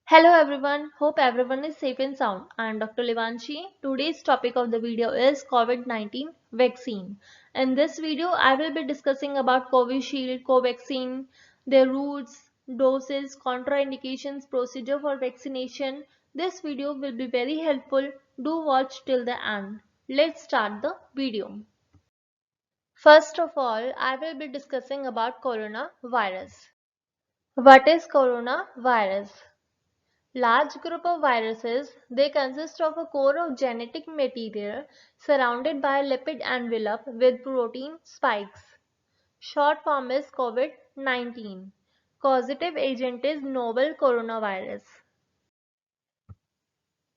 Hello everyone, hope everyone is safe and sound. I am Dr. Livanshi. Today's topic of the video is COVID-19 vaccine. In this video, I will be discussing about Covishield, Covaxin, their routes, doses, contraindications, procedure for vaccination. This video will be very helpful. Do watch till the end. Let's start the video. First of all, I will be discussing about coronavirus. What is coronavirus? Large group of viruses, they consist of a core of genetic material surrounded by a lipid envelope with protein spikes. Short form is COVID-19. Causative agent is novel coronavirus.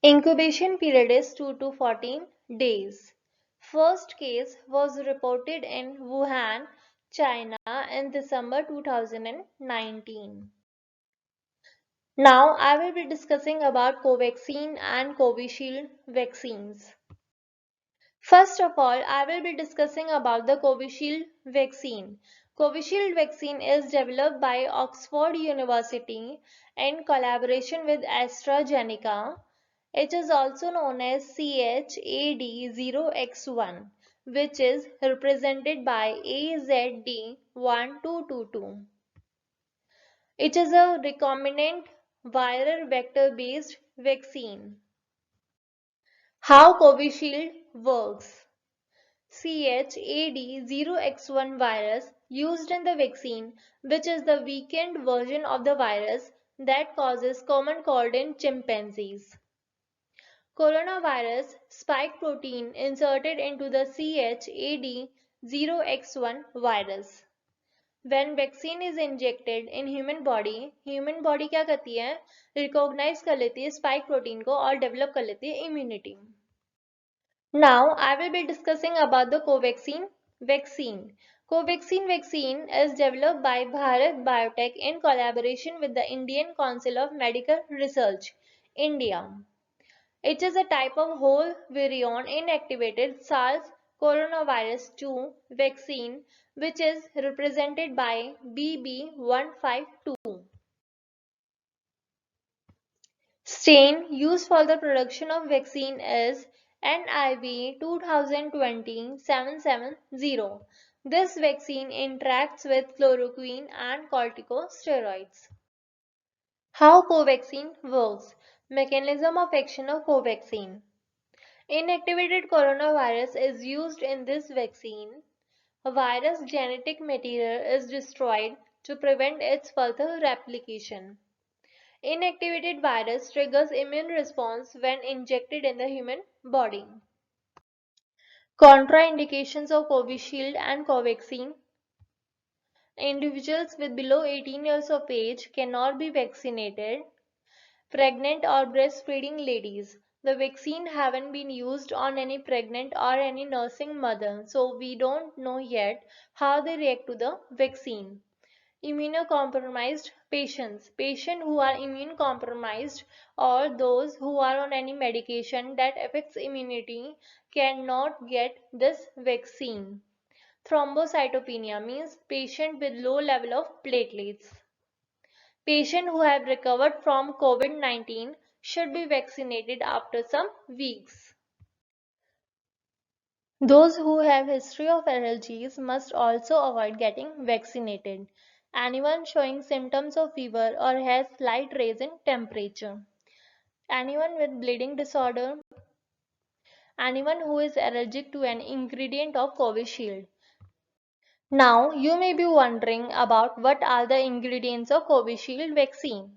Incubation period is 2 to 14 days. First case was reported in Wuhan, China in December 2019. Now I will be discussing about Covaxin and Covishield vaccines. First of all, I will be discussing about the Covishield vaccine. Covishield vaccine is developed by Oxford University in collaboration with AstraZeneca. It is also known as CHAD0X1, which is represented by AZD1222. It is a recombinant viral vector-based vaccine. How Covishield works. CHAD0X1 virus used in the vaccine, which is the weakened version of the virus that causes common cold in chimpanzees. Coronavirus spike protein inserted into the CHAD0X1 virus. When vaccine is injected in human body क्या करती है? Recognize कर लेती है spike protein को और develop कर लेती है immunity. Now I will be discussing about the Covaxin vaccine. Covaxin vaccine is developed by Bharat Biotech in collaboration with the Indian Council of Medical Research, India. It is a type of whole virion inactivated SARS coronavirus 2 vaccine which is represented by BB152. Strain used for the production of vaccine is NIV 2020-770. This vaccine interacts with chloroquine and corticosteroids. How Covaxin works. Mechanism of action of Covaxin. Inactivated coronavirus is used in this vaccine. A virus genetic material is destroyed to prevent its further replication. Inactivated virus triggers immune response when injected in the human body. Contraindications of Covishield and Covaxin. Individuals with below 18 years of age cannot be vaccinated. Pregnant or breastfeeding ladies. The vaccine haven't been used on any pregnant or any nursing mother, so we don't know yet how they react to the vaccine. Immunocompromised patients. Patients who are immune compromised or those who are on any medication that affects immunity cannot get this vaccine. Thrombocytopenia means patient with low level of platelets. Patients who have recovered from COVID-19 should be vaccinated after some weeks. Those who have history of allergies must also avoid getting vaccinated. Anyone showing symptoms of fever or has slight rise in temperature. Anyone with bleeding disorder. Anyone who is allergic to an ingredient of Covishield. Now you may be wondering about what are the ingredients of Covishield vaccine.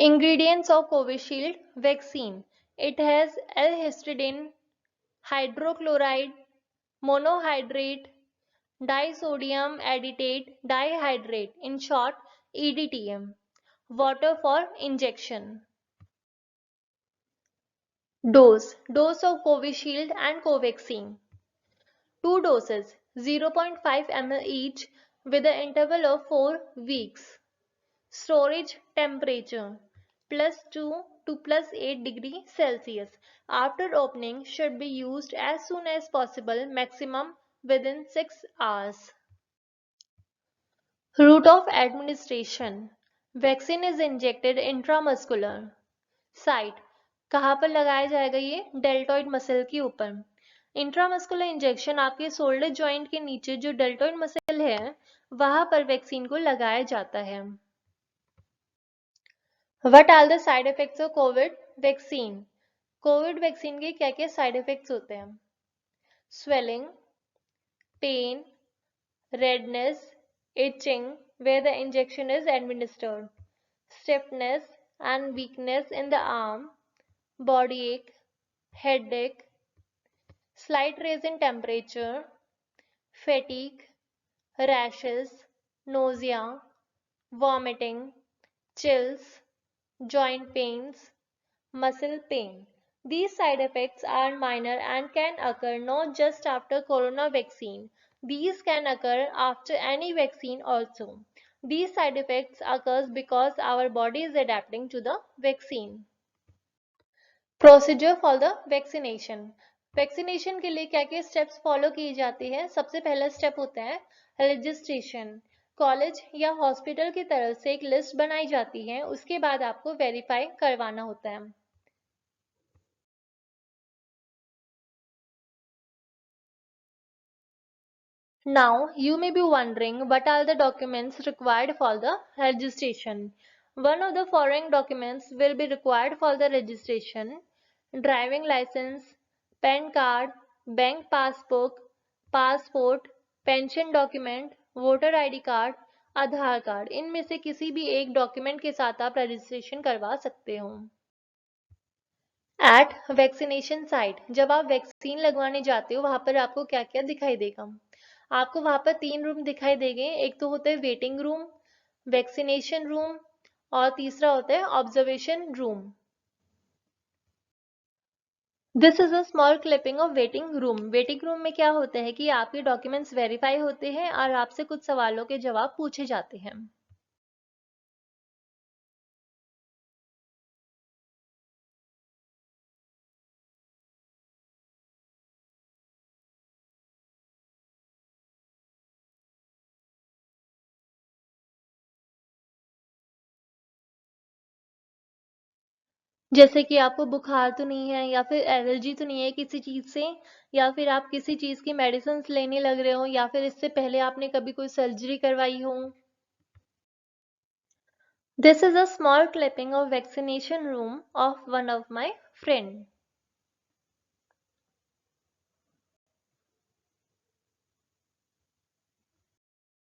Ingredients of Covishield vaccine. It has L-histidine, hydrochloride, monohydrate, disodium acetate dihydrate, in short EDTM. Water for injection. Dose of Covishield and Covaxin. 2 doses, 0.5 ml each with an interval of 4 weeks. Storage temperature +2 to +8 degree Celsius. After opening, should be used as soon as possible, maximum within 6 hours. Route of administration. Vaccine is injected intramuscular. Site कहाँ पर लगाया जाएगा? ये deltoid muscle के ऊपर. Intramuscular injection आपके shoulder joint के नीचे जो डेल्टॉइड मसल है वहां पर वैक्सीन को लगाया जाता है. What are the side effects of COVID vaccine? COVID vaccine के क्या क्या साइड इफेक्ट्स होते हैं? Swelling, pain, redness, itching where the injection is administered, stiffness and weakness in the arm, body ache, headache, slight raise in temperature, fatigue, rashes, nausea, vomiting, chills, joint pains, muscle pain. These side effects are minor and can occur not just after corona vaccine. These can occur after any vaccine also. These side effects occurs because our body is adapting to the vaccine. Procedure for the vaccination. Vaccination के लिए क्या क्या steps follow किए जाते हैं? सबसे पहला step होता है रजिस्ट्रेशन. कॉलेज या हॉस्पिटल की तरफ से एक लिस्ट बनाई जाती है, उसके बाद आपको वेरीफाई करवाना होता है. Now, you may be wondering what are the documents required for the registration. One of the following documents will be required for the registration: driving license, PAN card, bank passbook, passport, pension document, voter ID card, Aadhaar card. इनमें से किसी भी एक document के साथ आप registration करवा सकते हो. एट वैक्सीनेशन साइट, जब आप वैक्सीन लगवाने जाते हो वहां पर आपको क्या क्या दिखाई देगा? आपको वहां पर 3 रूम दिखाई देंगे. एक तो होता है वेटिंग रूम, वैक्सीनेशन रूम और तीसरा होता है observation room. This is a small clipping of waiting room. Waiting room में क्या होता है कि आपके डॉक्यूमेंट्स वेरीफाई होते हैं और आपसे कुछ सवालों के जवाब पूछे जाते हैं. जैसे कि आपको बुखार तो नहीं है या फिर एलर्जी तो नहीं है किसी चीज से, या फिर आप किसी चीज की मेडिसिन लेने लग रहे हो, या फिर इससे पहले आपने कभी कोई सर्जरी करवाई हो. This is a small clipping of vaccination room of one of my friend.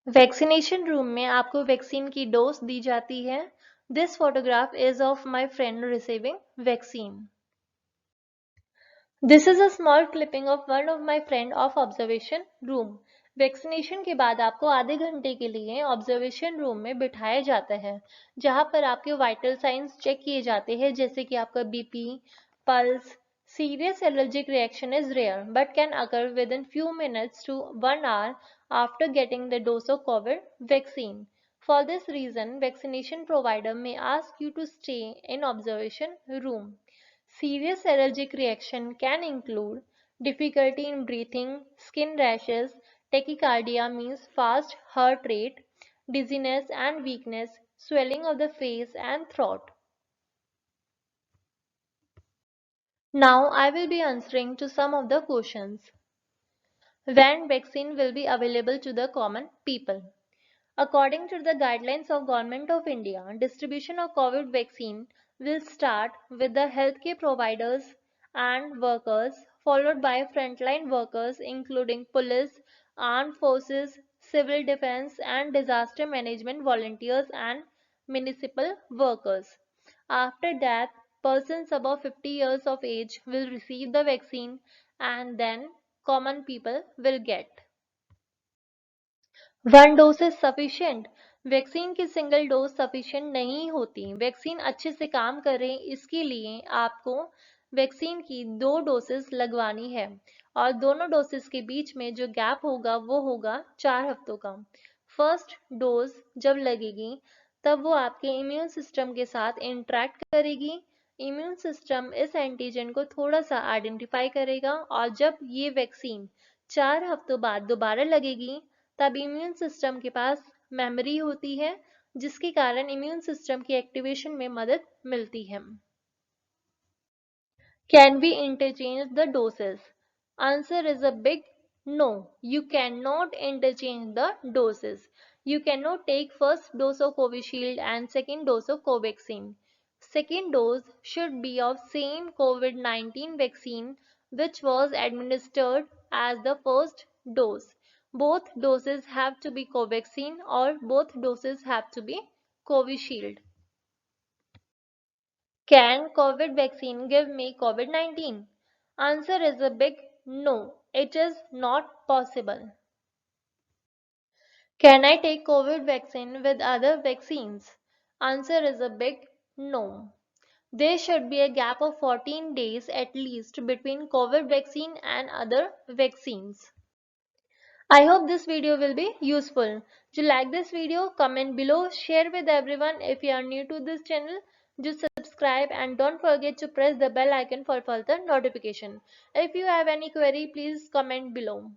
Vaccination room में आपको वैक्सीन की डोज दी जाती है. This photograph is of my friend receiving vaccine. This is a small clipping of one of my friend of observation room. Vaccination के बाद आपको आधे घंटे के लिए ऑब्जर्वेशन रूम में बिठाया जाता है, जहां पर आपके वाइटल साइंस चेक किए जाते हैं, जैसे कि आपका BP, pulse. Serious allergic reaction is rare but can occur within few minutes to 1 hour after getting the dose of COVID vaccine. For this reason, vaccination provider may ask you to stay in observation room. Serious allergic reaction can include difficulty in breathing, skin rashes, tachycardia means fast heart rate, dizziness and weakness, swelling of the face and throat. Now I will be answering to some of the questions. When vaccine will be available to the common people? According to the guidelines of Government of India, distribution of COVID vaccine will start with the healthcare providers and workers, followed by frontline workers including police, armed forces, civil defense and disaster management volunteers and municipal workers. After that, persons above 50 years of age will receive the vaccine and then common people will get. One dose is sufficient. Vaccine की single dose sufficient नहीं होती. Vaccine अच्छे से काम करे इसके लिए आपको वैक्सीन की 2 डोसेस लगवानी है और दोनों डोसेस के बीच में जो गैप होगा वो होगा 4 हफ्तों का. फर्स्ट डोज जब लगेगी तब वो आपके इम्यून सिस्टम के साथ इंटरेक्ट करेगी. इम्यून सिस्टम इस एंटीजन को थोड़ा सा आइडेंटिफाई करेगा और जब ये वैक्सीन 4 हफ्तों बाद दोबारा लगेगी तब इम्यून सिस्टम के पास मेमोरी होती है जिसके कारण इम्यून सिस्टम की एक्टिवेशन में मदद मिलती है। Can we interchange the doses? Answer is a big no. You cannot interchange the doses. You cannot take first dose of Covishield and second dose of Covaxin. Second dose should be of same COVID-19 vaccine which was administered as the first dose. Both doses have to be Covaxin or both doses have to be Covishield. Can COVID vaccine give me COVID-19? Answer is a big no. It is not possible. Can I take COVID vaccine with other vaccines? Answer is a big no. There should be a gap of 14 days at least between COVID vaccine and other vaccines. I hope this video will be useful. Do you like this video? Comment below, share with everyone. If you are new to this channel, do subscribe and don't forget to press the bell icon for further notification. If you have any query, please comment below.